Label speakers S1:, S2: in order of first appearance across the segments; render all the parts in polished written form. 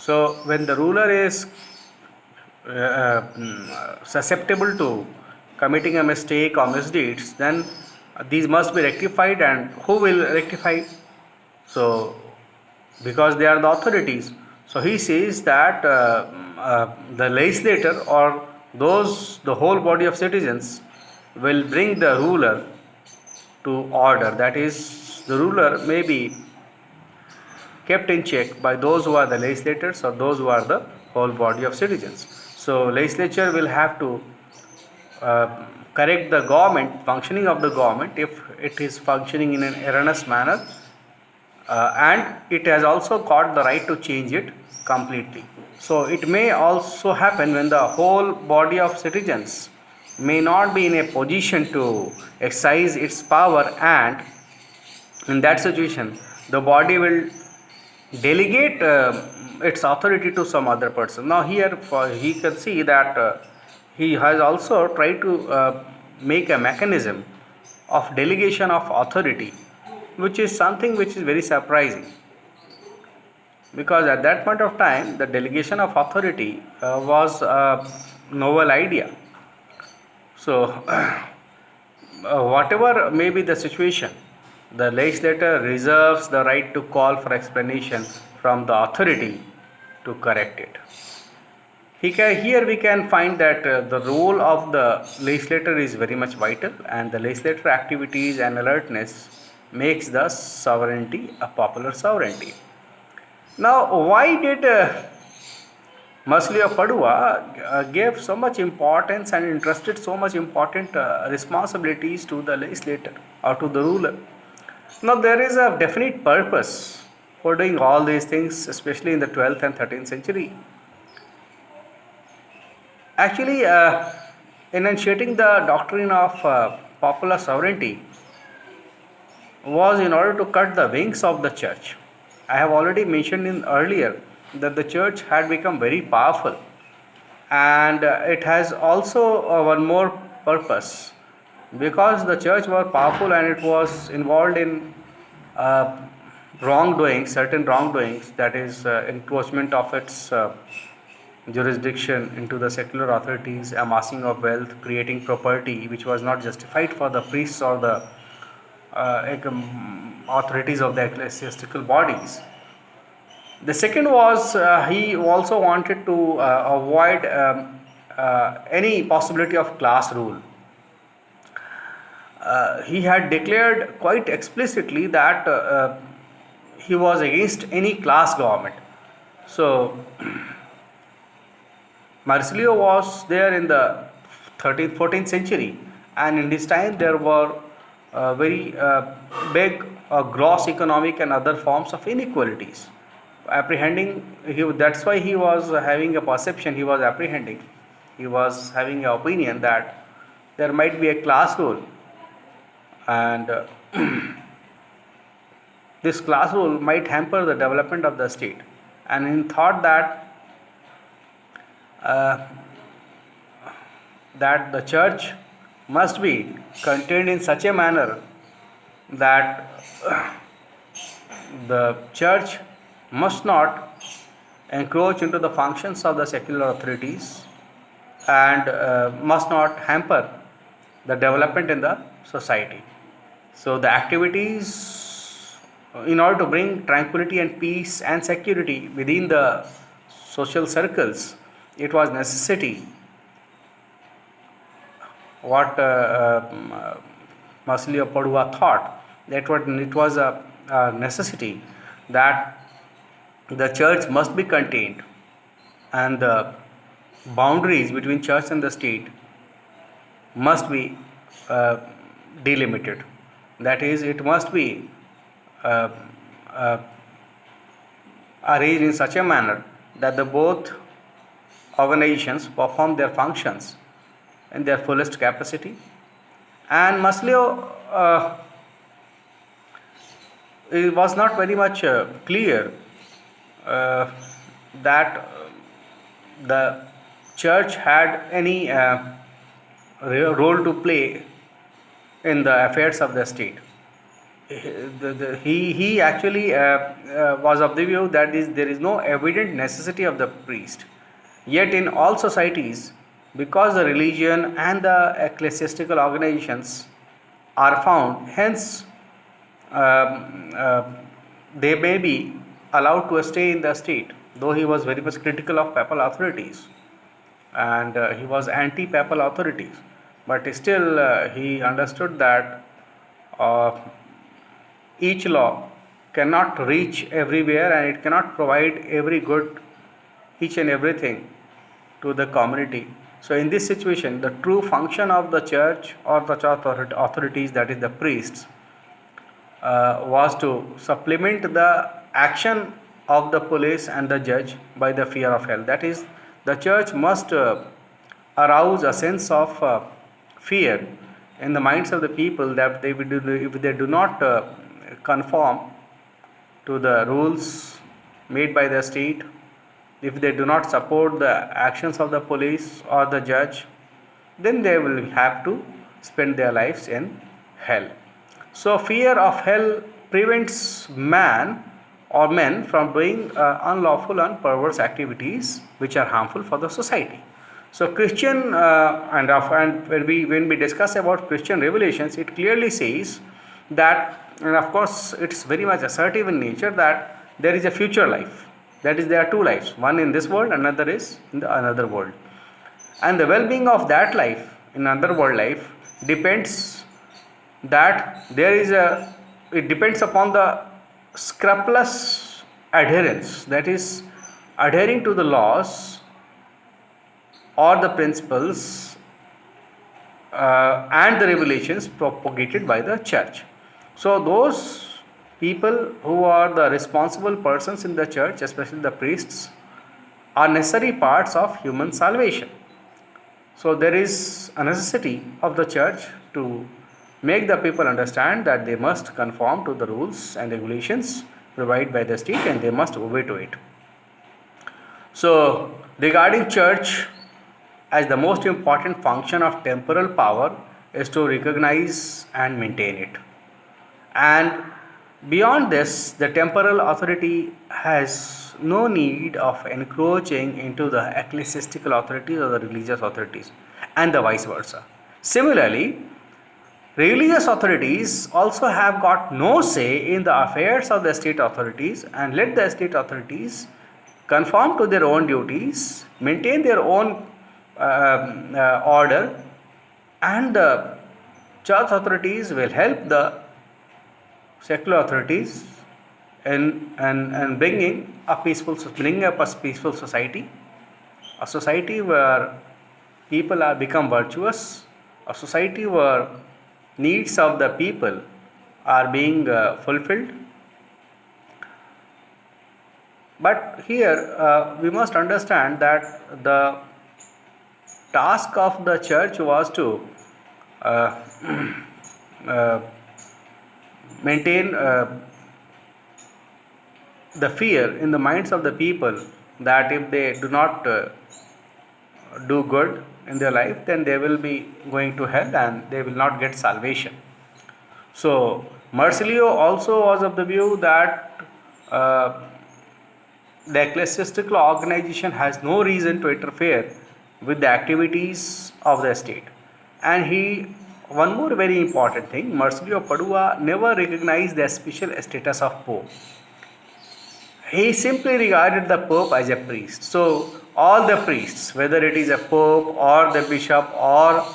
S1: So when the ruler is susceptible to committing a mistake or misdeeds, then these must be rectified, and who will rectify? So because they are the authorities, so he says that the legislator or those the whole body of citizens will bring the ruler to order. That is, the ruler may be kept in check by those who are the legislators or those who are the whole body of citizens. So legislature will have to uh, correct the government, functioning of the government, if it is functioning in an erroneous manner, and it has also got the right to change it completely. So it may also happen when the whole body of citizens may not be in a position to exercise its power, and in that situation the body will delegate its authority to some other person. Now here he can see that he has also tried to make a mechanism of delegation of authority, which is something which is very surprising, because at that point of time the delegation of authority was a novel idea. So whatever may be the situation, the legislator reserves the right to call for explanation from the authority to correct it. Here we can find that the role of the legislator is very much vital, and the legislator activities and alertness makes the sovereignty a popular sovereignty. Now, why did Masli of Padua gave so much importance and entrusted so much important responsibilities to the legislator or to the ruler? Now, there is a definite purpose for doing all these things, especially in the 12th and 13th century. Actually, enunciating the doctrine of popular sovereignty was in order to cut the wings of the church. I have already mentioned in earlier that the church had become very powerful, and it has also one more purpose, because the church was powerful and it was involved in uh, wrongdoings, certain wrongdoings, that is encroachment of its jurisdiction into the secular authorities, amassing of wealth, creating property which was not justified for the priests or the authorities of the ecclesiastical bodies. The second was he also wanted to avoid any possibility of class rule. He had declared quite explicitly that he was against any class government. So Marsilio was there in the 13th, 14th century, and in this time there were very big gross economic and other forms of inequalities. That's why he was having a perception, he was apprehending, he was having an opinion that there might be a class rule, and this class rule might hamper the development of the state. And he thought uh, that the church must be contained in such a manner that the church must not encroach into the functions of the secular authorities, and must not hamper the development in the society. So the activities in order to bring tranquility and peace and security within the social circles, it was necessity what Masli of Padua thought, that it was a necessity that the church must be contained, and the boundaries between church and the state must be uh, delimited. That is, it must be uh, uh, arranged in such a manner that the both organizations perform their functions in their fullest capacity. And Masleo it was not very much clear uh, that the church had any role to play in the affairs of the state. he actually was of the view that there is no evident necessity of the priest. Yet in all societies, because the religion and the ecclesiastical organizations are found, hence they may be allowed to stay in the state. Though he was very much critical of papal authorities, and he was anti-papal authorities, but still he understood that uh, each law cannot reach everywhere and it cannot provide every good, each and everything to the community. So in this situation, the true function of the church or the church authorities, that is the priests, was to supplement the action of the police and the judge by the fear of hell. That is, the church must arouse a sense of fear in the minds of the people, that they will do, if they do not conform to the rules made by the state, if they do not support the actions of the police or the judge, then they will have to spend their lives in hell. So, fear of hell prevents man or men from doing unlawful and perverse activities which are harmful for the society. So, Christian and when we discuss about Christian revelations, it clearly says that, and of course, it's very much assertive in nature, that there is a future life. That is, there are two lives, one in this world, another is in the another world. And the well-being of that life, in another world life, depends that there is a, it depends upon the scrupulous adherence, that is, adhering to the laws or the principles and the revelations propagated by the church. So those people who are the responsible persons in the church, especially the priests, are necessary parts of human salvation. So there is a necessity of the church to make the people understand that they must conform to the rules and regulations provided by the state and they must obey to it. So regarding church, as the most important function of temporal power is to recognize and maintain it. And beyond this, the temporal authority has no need of encroaching into the ecclesiastical authorities or the religious authorities, and the vice versa. Similarly, religious authorities also have got no say in the affairs of the state authorities, and let the state authorities conform to their own duties, maintain their own order, and the church authorities will help the secular authorities in bringing up a peaceful society, a society where people are become virtuous, a society where needs of the people are being fulfilled. But here we must understand that the task of the church was to uh, uh, maintain the fear in the minds of the people, that if they do not do good in their life, then they will be going to hell and they will not get salvation. So Marsilio also was of the view that the ecclesiastical organization has no reason to interfere with the activities of the state. And one more very important thing, Marsilio Padua never recognized the special status of Pope. He simply regarded the Pope as a priest. So all the priests, whether it is a Pope or the bishop or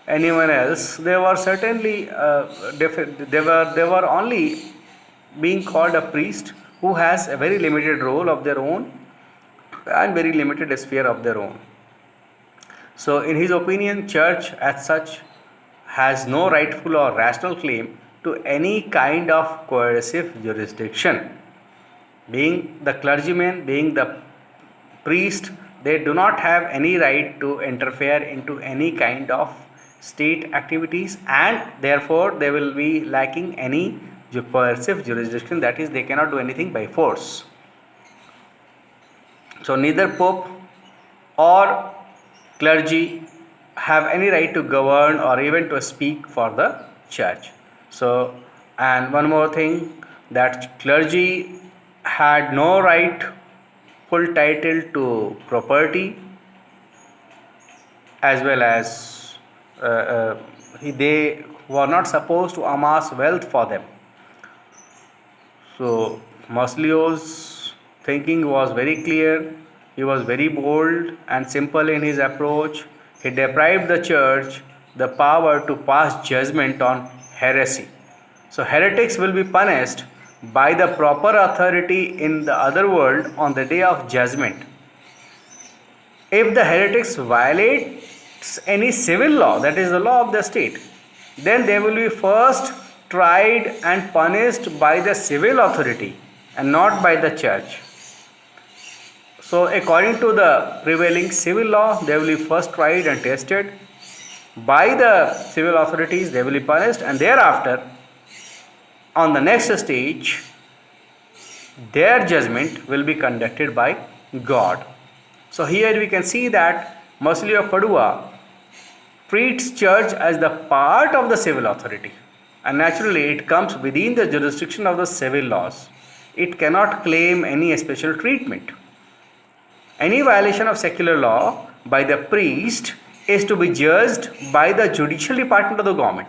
S1: anyone else, they were certainly they were only being called a priest who has a very limited role of their own and very limited sphere of their own. So in his opinion, church as such has no rightful or rational claim to any kind of coercive jurisdiction. Being the clergyman, being the priest, they do not have any right to interfere into any kind of state activities, and therefore they will be lacking any coercive jurisdiction, that is, they cannot do anything by force. So neither Pope or clergy have any right to govern or even to speak for the church. So And one more thing, that clergy had no rightful title to property, as well as they were not supposed to amass wealth for them. So Maslo's thinking was very clear. He was very bold and simple in his approach. He deprived the church the power to pass judgment on heresy. So heretics will be punished by the proper authority in the other world on the day of judgment. If the heretics violates any civil law, that is the law of the state, then they will be first tried and punished by the civil authority and not by the church. So according to the prevailing civil law, they will be first tried and tested by the civil authorities, they will be punished, and thereafter on the next stage their judgment will be conducted by God. So here we can see that Mercilli of Padua treats church as the part of the civil authority, and naturally it comes within the jurisdiction of the civil laws. It cannot claim any special treatment. Any violation of secular law by the priest is to be judged by the judicial department of the government.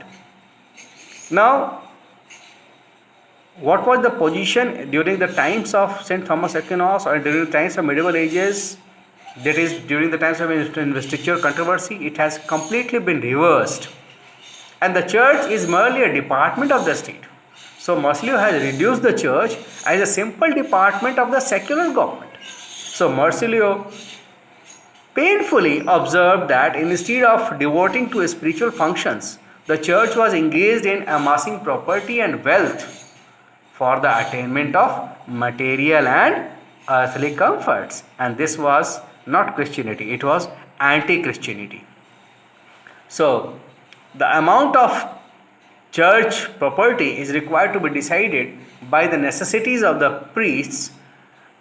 S1: Now, what was the position during the times of St. Thomas Aquinas or during the times of medieval ages? That is, during the times of investiture controversy, it has completely been reversed, and the church is merely a department of the state. So Mercilli has reduced the church as a simple department of the secular government. So Mercilli painfully observed that instead of devoting to spiritual functions, the church was engaged in amassing property and wealth for the attainment of material and earthly comforts, and this was not Christianity, it was anti-Christianity. So the amount of church property is required to be decided by the necessities of the priests,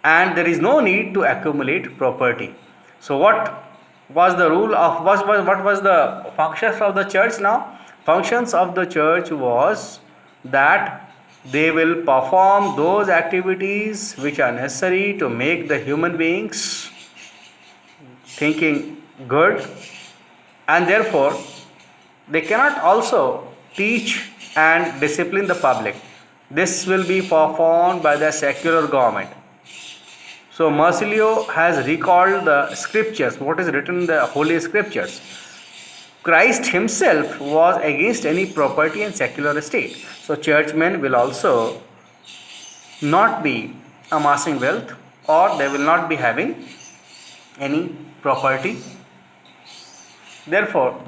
S1: and there is no need to accumulate property. So what was the rule of what was the functions of the church now? Functions of the church was that they will perform those activities which are necessary to make the human beings thinking good, and therefore they cannot also teach and discipline the public. This will be performed by the secular government. So Marsilio has recalled the scriptures, what is written in the Holy Scriptures. Christ himself was against any property and secular estate. So churchmen will also not be amassing wealth, or they will not be having any property. Therefore,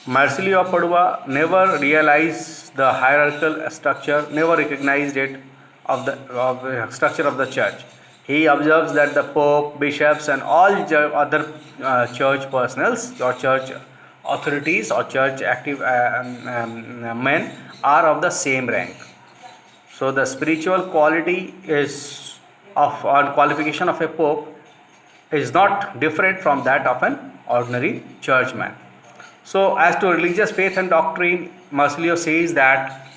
S1: Marsilio of Padua never realized the hierarchical structure, never recognized it of the structure of the church. He observes that the Pope, bishops, and all other church personals or church authorities or church active men are of the same rank. So the spiritual quality is of or qualification of a Pope is not different from that of an ordinary churchman. So as to religious faith and doctrine, Marsilio says that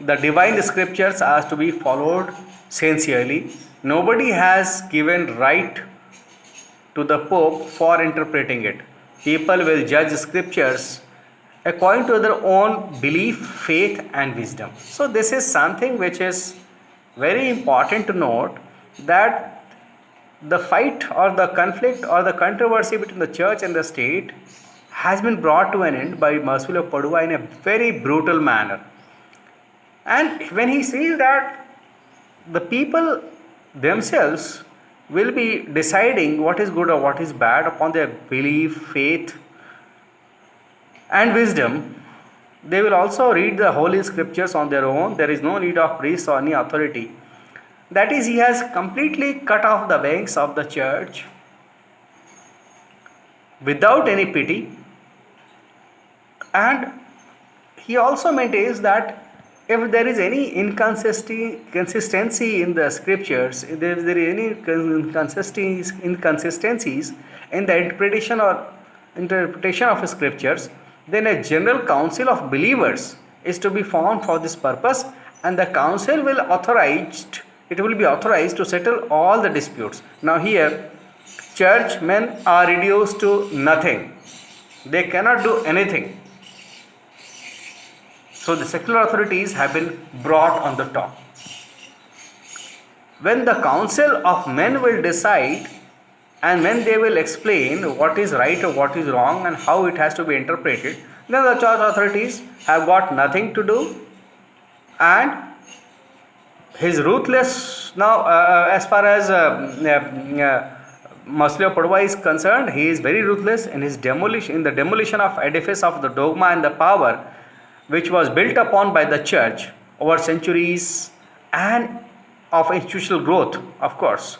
S1: the divine scriptures are to be followed sincerely. Nobody has given right to the Pope for interpreting it. People will judge scriptures according to their own belief, faith, and wisdom. So this is something which is very important to note, that the fight or the conflict or the controversy between the church and the state has been brought to an end by Marsilio of Padua in a very brutal manner. And when he sees that the people themselves will be deciding what is good or what is bad upon their belief, faith, and wisdom, they will also read the Holy Scriptures on their own. There is no need of priests or any authority. That is, he has completely cut off the wings of the church without any pity, and he also maintains that if there is any inconsistency in the scriptures, if there is any inconsistencies in the interpretation of scriptures, then a general council of believers is to be formed for this purpose, and the council will be authorized to settle all the disputes. Now here, churchmen are reduced to nothing. They cannot do anything. So the secular authorities have been brought on the top. When the council of men will decide, and when they will explain what is right or what is wrong and how it has to be interpreted, then the church authorities have got nothing to do, and his ruthless now as far as Masleo Padua is concerned, he is very ruthless in the demolition of edifice of the dogma and the power which was built upon by the church over centuries, and of institutional growth, of course.